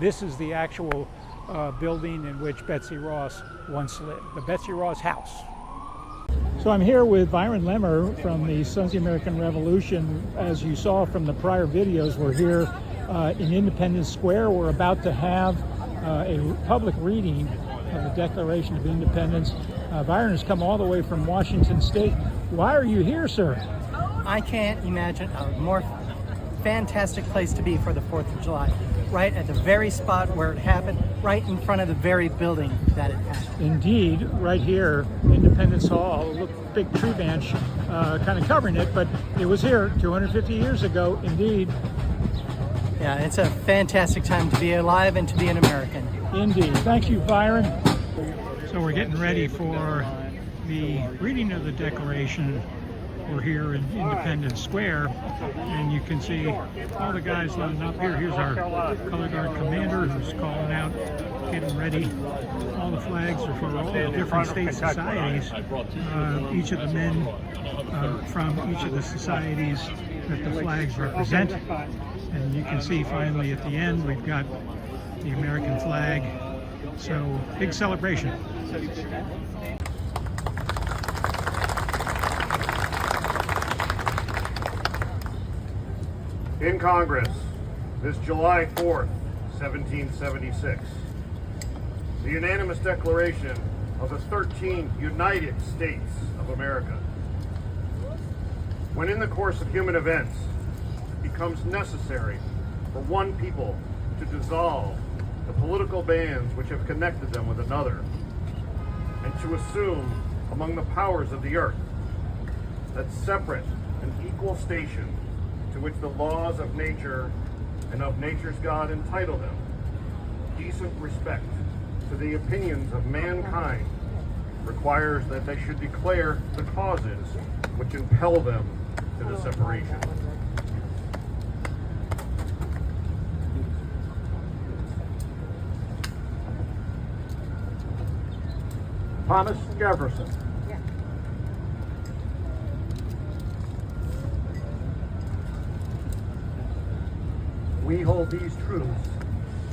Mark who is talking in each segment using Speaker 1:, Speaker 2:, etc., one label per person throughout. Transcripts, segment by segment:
Speaker 1: This is the actual building in which Betsy Ross once lived, the Betsy Ross house. So I'm here with Byron Lemmer from the Sons of the American Revolution. As you saw from the prior videos, we're here in Independence Square. We're about to have a public reading of the Declaration of Independence. Byron has come all the way from Washington State. Why are you here, sir?
Speaker 2: I can't imagine a more fantastic place to be for the 4th of July. Right at the very spot where it happened, right in front of the very building that it happened.
Speaker 1: Indeed, right here, Independence Hall. Look, big tree branch kind of covering it, but it was here 250 years ago, indeed.
Speaker 2: Yeah, it's a fantastic time to be alive and to be an American.
Speaker 1: Indeed. Thank you, Byron. So we're getting ready for the reading of the Declaration. We're here in Independence Square, and you can see all the guys lining up here. Here's our color guard commander who's calling out, getting ready. All the flags are for all the different state societies. Each of the men from each of the societies that the flags represent. And you can see finally at the end we've got the American flag. So big celebration.
Speaker 3: In Congress, this July 4th, 1776, the unanimous declaration of the 13 United States of America. When in the course of human events it becomes necessary for one people to dissolve the political bands which have connected them with another, and to assume among the powers of the earth that separate and equal station to which the laws of nature and of nature's God entitle them, decent respect to the opinions of mankind requires that they should declare the causes which impel them to the separation. Thomas Jefferson.
Speaker 4: We hold these truths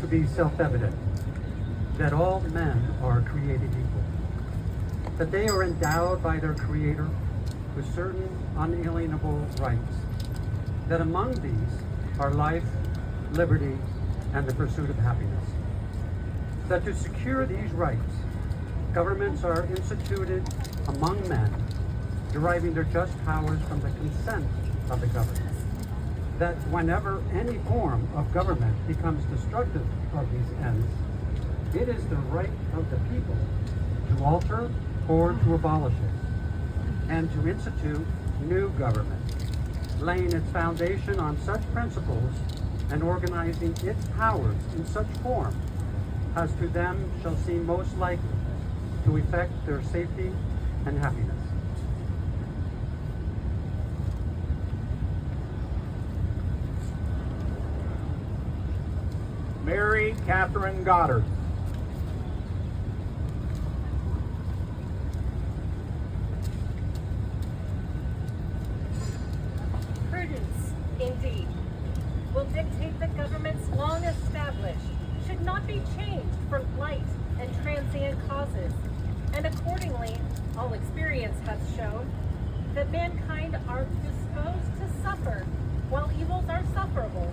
Speaker 4: to be self-evident, that all men are created equal, that they are endowed by their Creator with certain unalienable rights, that among these are life, liberty, and the pursuit of happiness, that to secure these rights, governments are instituted among men, deriving their just powers from the consent of the governed, that whenever any form of government becomes destructive of these ends, it is the right of the people to alter or to abolish it, and to institute new government, laying its foundation on such principles and organizing its powers in such form as to them shall seem most likely to effect their safety and happiness.
Speaker 3: Mary Catherine Goddard.
Speaker 5: Prudence, indeed, will dictate that governments long established should not be changed from light and transient causes, and accordingly, all experience hath shown that mankind are disposed to suffer while evils are sufferable,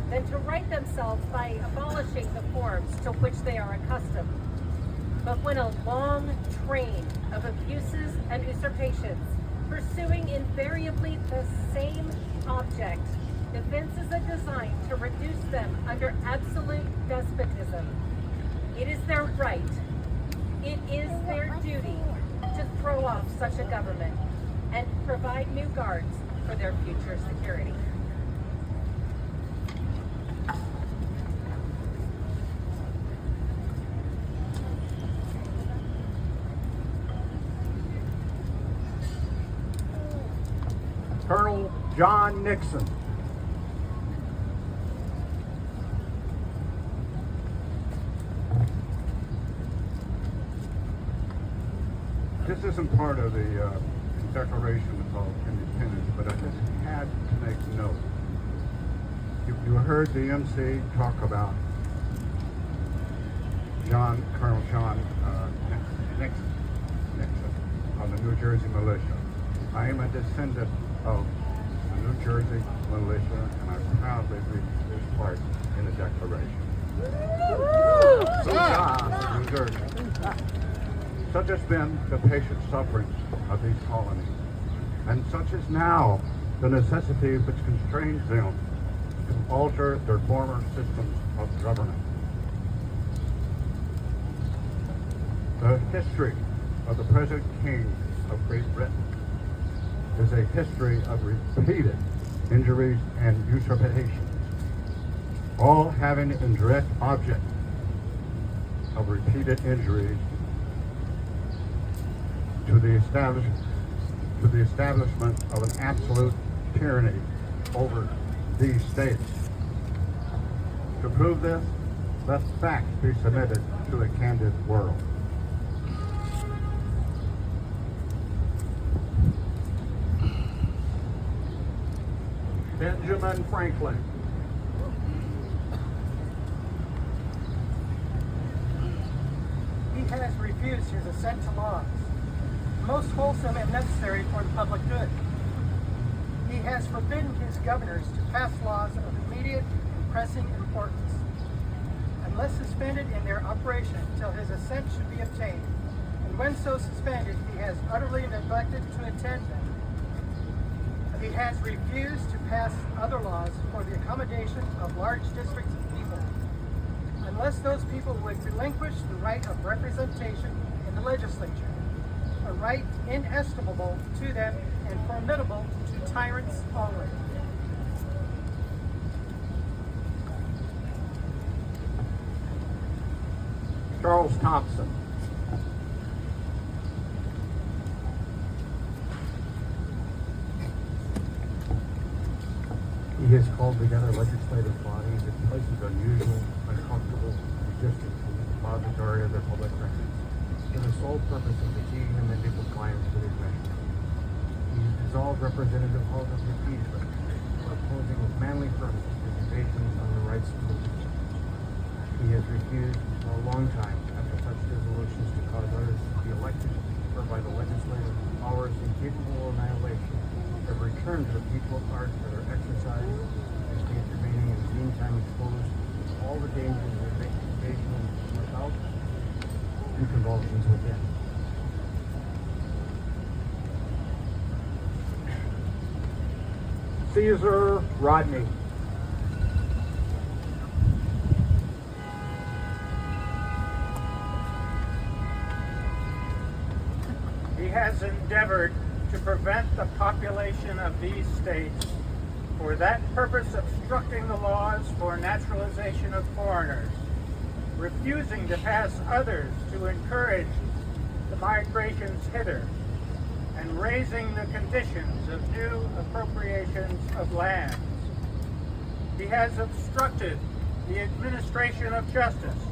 Speaker 5: than to right themselves by abolishing the forms to which they are accustomed. But when a long train of abuses and usurpations, pursuing invariably the same object, evinces a design to reduce them under absolute despotism, it is their right, it is their duty to throw off such a government and provide new guards for their future security.
Speaker 3: Colonel John Nixon. This isn't part of the Declaration of Independence, but I just had to make note. You heard the MC talk about
Speaker 6: Colonel John Nixon of the New Jersey militia. I am a descendant of the New Jersey militia, and I proudly read this part in the Declaration. New Jersey. Such has been the patient sufferings of these colonies, and such is now the necessity which constrains them to alter their former systems of government. The history of the present King of Great Britain is a history of repeated injuries and usurpations, all having in direct object of repeated injuries to the establishment of an absolute tyranny over these states. To prove this, let facts be submitted to a candid world. Benjamin Franklin.
Speaker 2: He has refused his assent to laws, most wholesome and necessary for the public good. He has forbidden his governors to pass laws of immediate and pressing importance, unless suspended in their operation till his assent should be obtained, and when so suspended, he has utterly neglected to attend them. He has refused to pass other laws for the accommodation of large districts of people, unless those people would relinquish the right of representation in the legislature, a right inestimable to them and formidable to tyrants only.
Speaker 6: Charles Thompson.
Speaker 7: He has called together legislative bodies in places unusual, uncomfortable, and distant from the depository of their public records, for the sole purpose of fatiguing them and compliance with his measures. He has dissolved representative houses repeatedly, for opposing with manly firmness his invasions on the rights of the people. He has refused for a long time, after such resolutions, to cause others to be elected, whereby the legislative powers incapable of annihilation have returned to the people art for their exercise, the state remaining in the meantime exposed to all the dangers of invasion without and convulsions within.
Speaker 6: Caesar Rodney.
Speaker 8: He has endeavored to prevent the population of these states, for that purpose obstructing the laws for naturalization of foreigners, refusing to pass others to encourage the migrations hither, and raising the conditions of new appropriations of lands. He has obstructed the administration of justice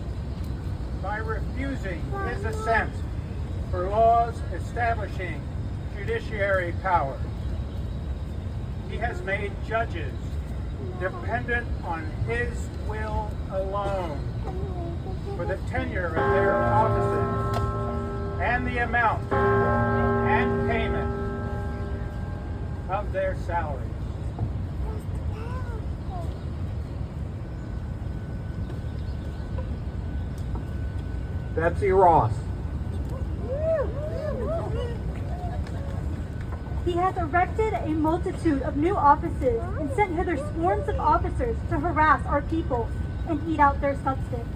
Speaker 8: by refusing his assent for laws establishing judiciary powers. He has made judges dependent on his will alone for the tenure of their offices and the amount and payment of their salaries.
Speaker 6: Betsy Ross.
Speaker 9: He has erected a multitude of new offices and sent hither swarms of officers to harass our people and eat out their substance.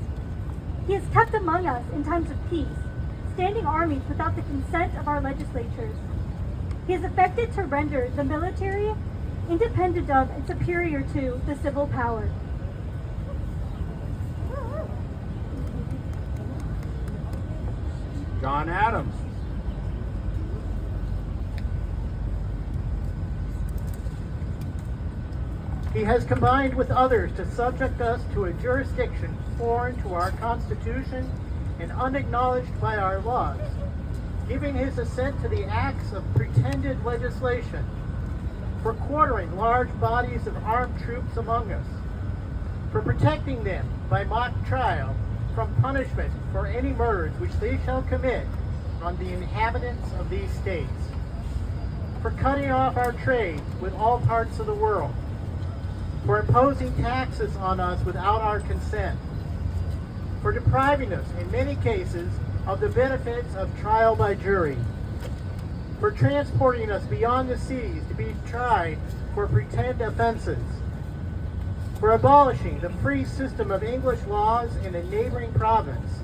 Speaker 9: He has kept among us in times of peace, standing armies without the consent of our legislatures. He has effected to render the military independent of and superior to the civil power.
Speaker 6: John Adams.
Speaker 10: He has combined with others to subject us to a jurisdiction foreign to our Constitution and unacknowledged by our laws, giving his assent to the acts of pretended legislation, for quartering large bodies of armed troops among us, for protecting them by mock trial, from punishment for any murders which they shall commit on the inhabitants of these states, for cutting off our trade with all parts of the world, for imposing taxes on us without our consent, for depriving us, in many cases, of the benefits of trial by jury, for transporting us beyond the seas to be tried for pretend offenses, for abolishing the free system of English laws in a neighboring province,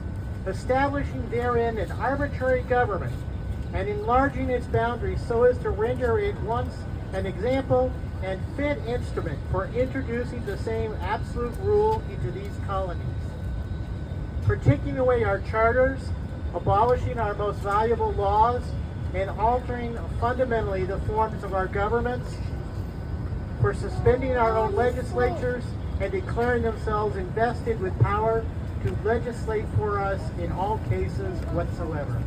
Speaker 10: establishing therein an arbitrary government, and enlarging its boundaries so as to render it once an example and fit instrument for introducing the same absolute rule into these colonies, for taking away our charters, abolishing our most valuable laws, and altering fundamentally the forms of our governments, for suspending our own legislatures and declaring themselves invested with power to legislate for us in all cases whatsoever.